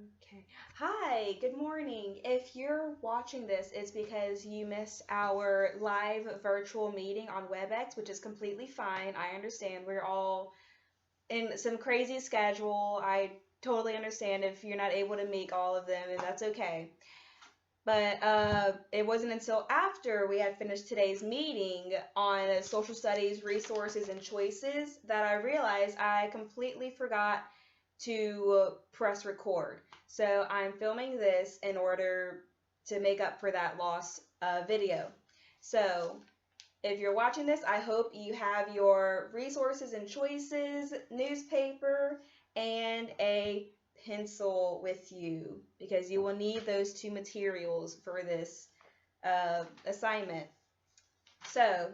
Okay. Hi, good morning. If you're watching this, it's because you missed our live virtual meeting on WebEx, which is completely fine. I understand we're all in some crazy schedule. I totally understand if you're not able to make all of them, and that's okay. But it wasn't until after we had finished today's meeting on social studies, resources, and choices that I realized I completely forgot to press record. So I'm filming this in order to make up for that lost video. So if you're watching this, I hope you have your resources and choices, newspaper, and a pencil with you because you will need those two materials for this assignment. So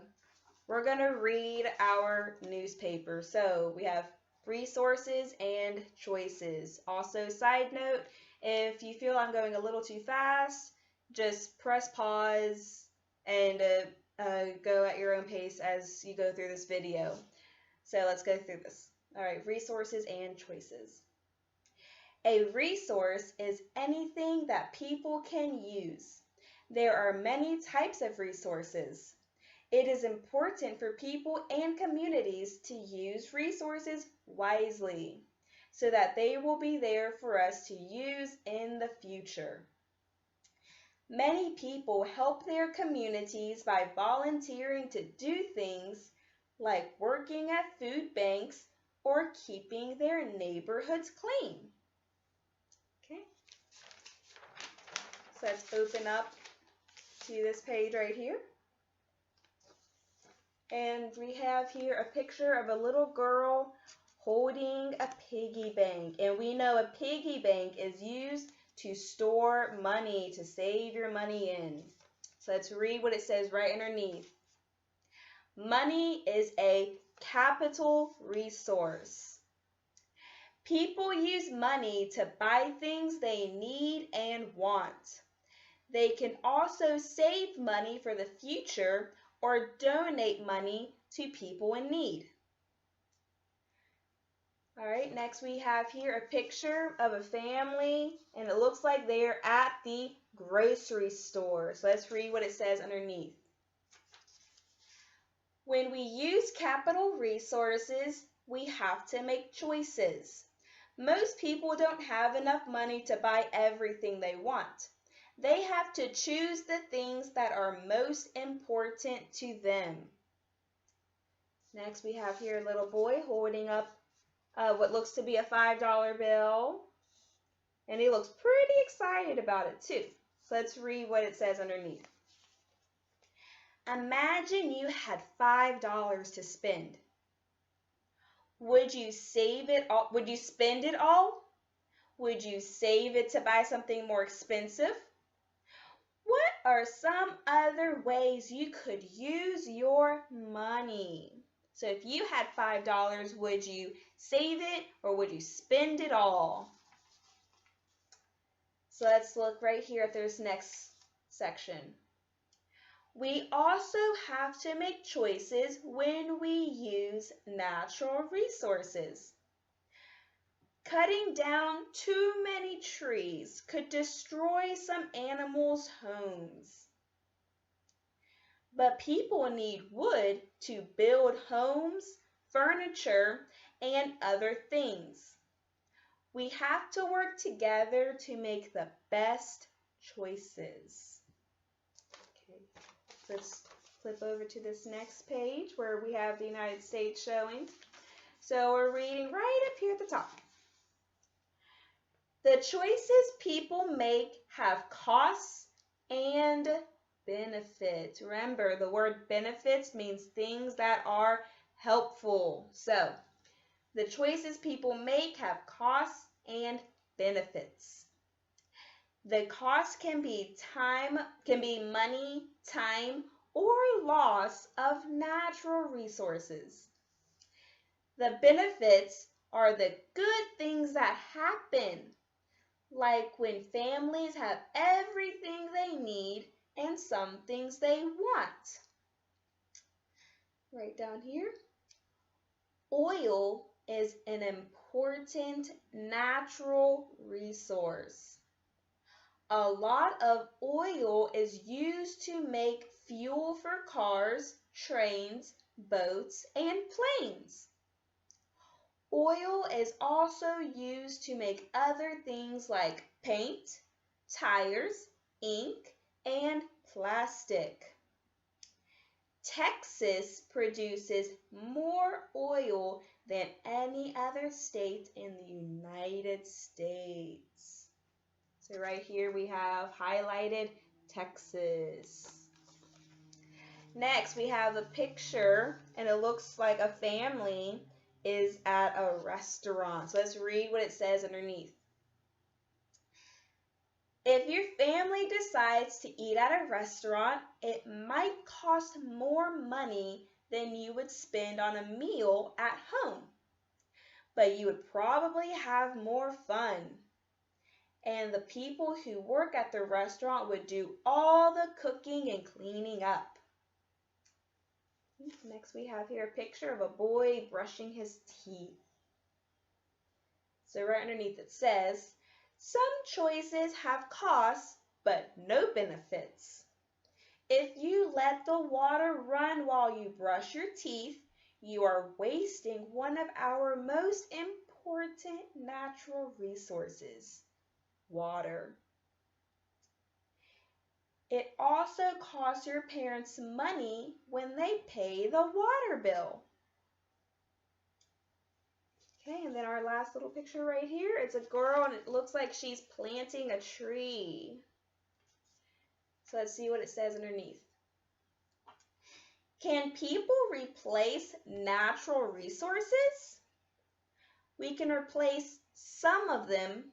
we're going to read our newspaper. So we have resources and choices. Also, side note, if you feel I'm going a little too fast, just press pause and go at your own pace as you go through this video. So let's go through this. All right, resources and choices. A resource is anything that people can use. There are many types of resources. It is important for people and communities to use resources wisely so that they will be there for us to use in the future. Many people help their communities by volunteering to do things like working at food banks or keeping their neighborhoods clean. Okay, so let's open up to this page right here. And we have here a picture of a little girl holding a piggy bank. And we know a piggy bank is used to store money, to save your money in. So let's read what it says right underneath. Money is a capital resource. People use money to buy things they need and want. They can also save money for the future or donate money to people in need. All right, next we have here a picture of a family, and it looks like they're at the grocery store. So let's read what it says underneath. When we use capital resources, we have to make choices. Most people don't have enough money to buy everything they want. They have to choose the things that are most important to them. Next, we have here a little boy holding up what looks to be a $5 bill. And he looks pretty excited about it too. So let's read what it says underneath. Imagine you had $5 to spend. Would you save it all? Would you spend it all? Would you save it to buy something more expensive? What are some other ways you could use your money? So if you had $5, would you save it or would you spend it all? So let's look right here at this next section. We also have to make choices when we use natural resources. Cutting down too many trees could destroy some animals' homes. But people need wood to build homes, furniture, and other things. We have to work together to make the best choices. Okay, let's flip over to this next page where we have the United States showing. So we're reading right up here at the top. The choices people make have costs and benefits. Remember, the word benefits means things that are helpful. So, the choices people make have costs and benefits. The cost can be money, time, or loss of natural resources. The benefits are the good things that happen, like when families have everything they need and some things they want. Right down here. Oil is an important natural resource. A lot of oil is used to make fuel for cars, trains, boats, and planes. Oil is also used to make other things like paint, tires, ink, and plastic. Texas produces more oil than any other state in the United States. So right here we have highlighted Texas. Next we have a picture and it looks like a family is at a restaurant. So let's read what it says underneath. If your family decides to eat at a restaurant, it might cost more money than you would spend on a meal at home, but you would probably have more fun. And the people who work at the restaurant would do all the cooking and cleaning up. Next we have here a picture of a boy brushing his teeth. So right underneath it says, some choices have costs, but no benefits. If you let the water run while you brush your teeth, you are wasting one of our most important natural resources, water. It also costs your parents money when they pay the water bill. Okay, and then our last little picture right here, it's a girl and it looks like she's planting a tree. So let's see what it says underneath. Can people replace natural resources? We can replace some of them,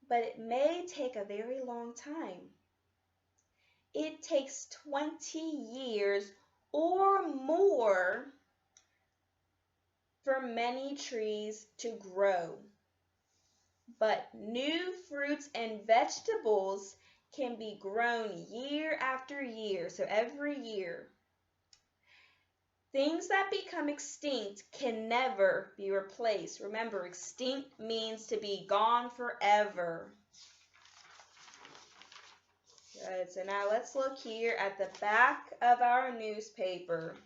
but it may take a very long time. It takes 20 years or more for many trees to grow. But new fruits and vegetables can be grown year after year, so every year. Things that become extinct can never be replaced. Remember, extinct means to be gone forever. Good, so now let's look here at the back of our newspaper.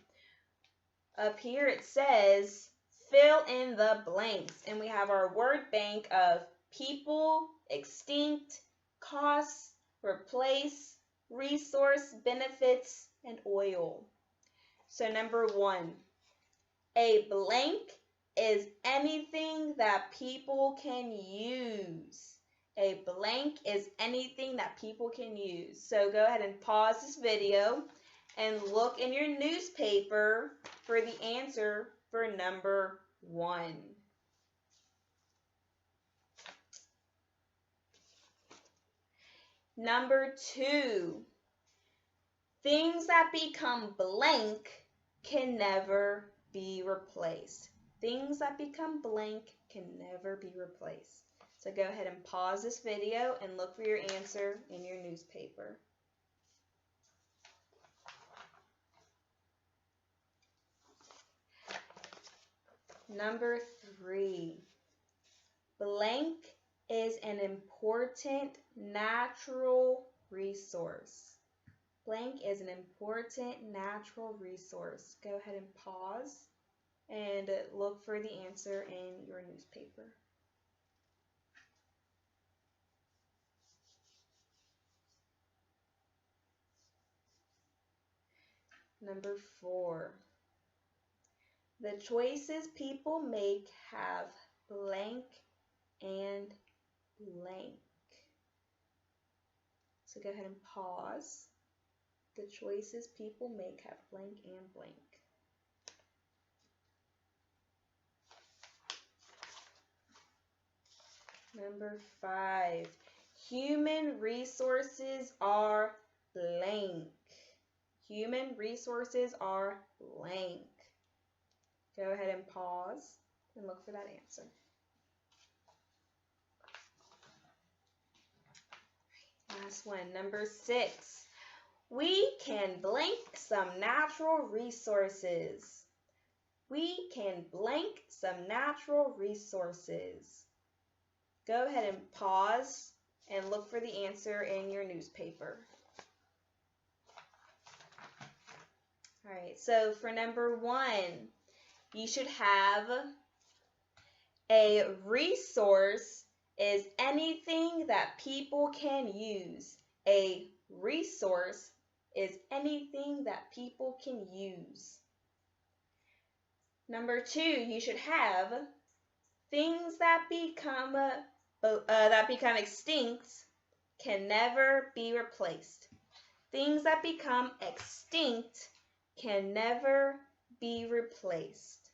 Up here it says, fill in the blanks. And we have our word bank of people, extinct, costs, replace, resource, benefits, and oil. So number 1, a blank is anything that people can use. A blank is anything that people can use. So go ahead and pause this video and look in your newspaper for the answer for number 1. Number 2, things that become blank can never be replaced. Things that become blank can never be replaced. So go ahead and pause this video and look for your answer in your newspaper. Number 3, blank is an important natural resource. Blank is an important natural resource. Go ahead and pause and look for the answer in your newspaper. Number 4, the choices people make have blank and blank. So go ahead and pause. The choices people make have blank and blank. Number 5, human resources are blank. Human resources are blank. Go ahead and pause and look for that answer. Last one, number 6. We can blank some natural resources. We can blank some natural resources. Go ahead and pause and look for the answer in your newspaper. All right, so for number 1, you should have a resource is anything that people can use. A resource is anything that people can use. Number 2, you should have things that become extinct can never be replaced. Things that become extinct can never be replaced.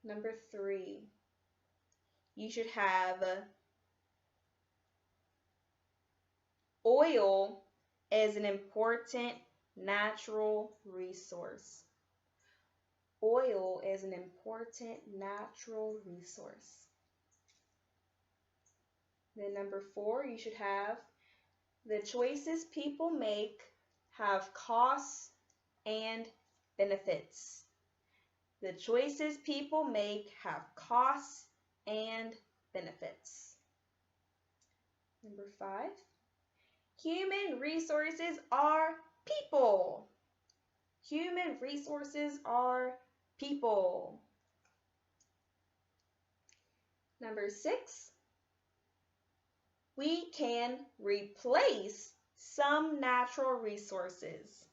Number 3, you should have oil is an important natural resource. Oil is an important natural resource. Then number 4, you should have the choices people make have costs and benefits. The choices people make have costs and benefits. Number 5, human resources are people. Human resources are people. Number 6, we can replace some natural resources.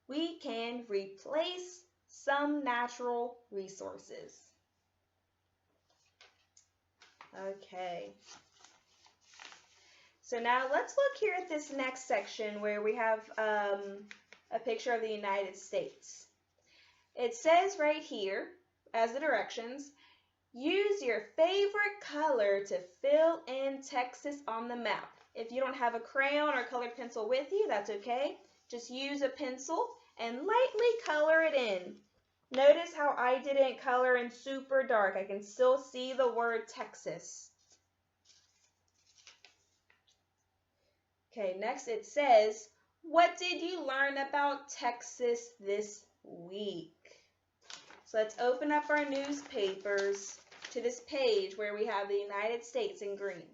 We can replace some natural resources. Okay. So now let's look here at this next section where we have a picture of the United States. It says right here, as the directions, use your favorite color to fill in Texas on the map. If you don't have a crayon or colored pencil with you, that's okay. Just use a pencil and lightly color it in. Notice how I didn't color in super dark. I can still see the word Texas. Okay, next it says, what did you learn about Texas this week? So let's open up our newspapers to this page where we have the United States in green.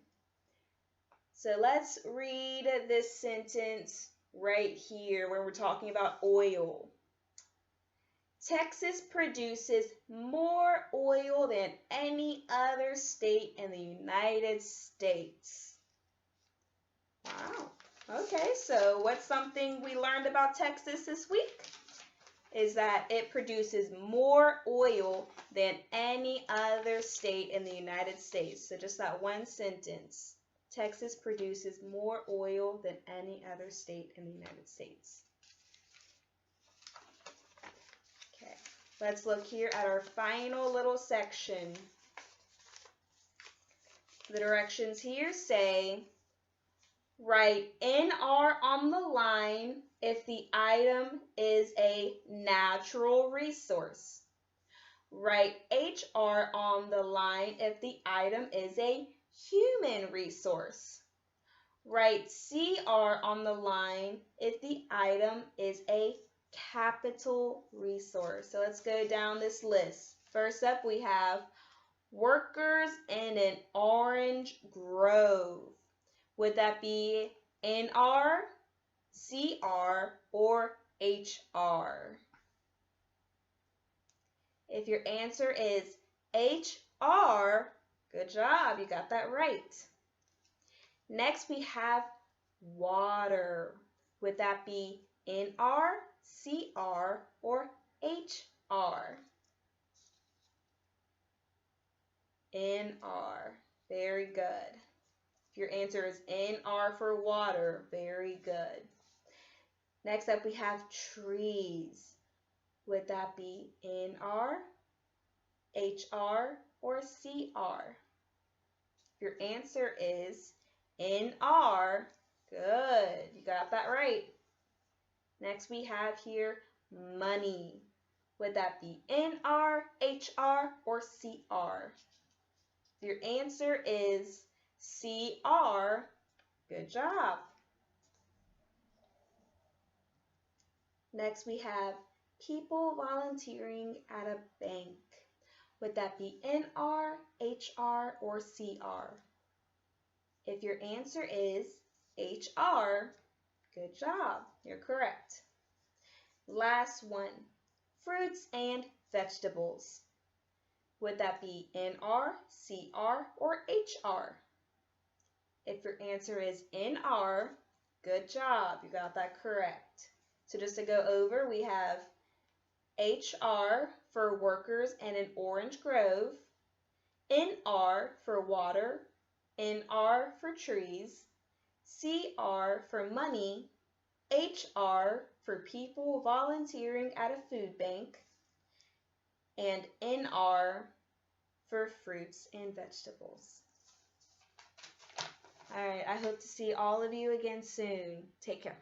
So let's read this sentence right here where we're talking about oil. Texas produces more oil than any other state in the United States. Wow. Okay, so what's something we learned about Texas this week? Is that it produces more oil than any other state in the United States. So just that one sentence. Texas produces more oil than any other state in the United States. Okay, let's look here at our final little section. The directions here say, write NR on the line if the item is a natural resource. Write HR on the line if the item is a human resource. Write CR on the line if the item is a capital resource. So let's go down this list. First up, we have workers in an orange grove. Would that be NR, CR, or HR? If your answer is HR, good job, you got that right. Next we have water. Would that be NR, CR, or HR? NR. Very good. If your answer is NR for water, very good. Next up we have trees. Would that be NR, HR, or CR? If your answer is NR, good. You got that right. Next we have here money. Would that be NR, HR, or CR? If your answer is CR, good job. Next we have people volunteering at a bank. Would that be NR, HR, or CR? If your answer is HR, good job, you're correct. Last one, fruits and vegetables. Would that be NR, CR, or HR? If your answer is NR, good job, you got that correct. So just to go over, we have HR for workers in an orange grove, NR for water, NR for trees, CR for money, HR for people volunteering at a food bank, and NR for fruits and vegetables. All right, I hope to see all of you again soon. Take care.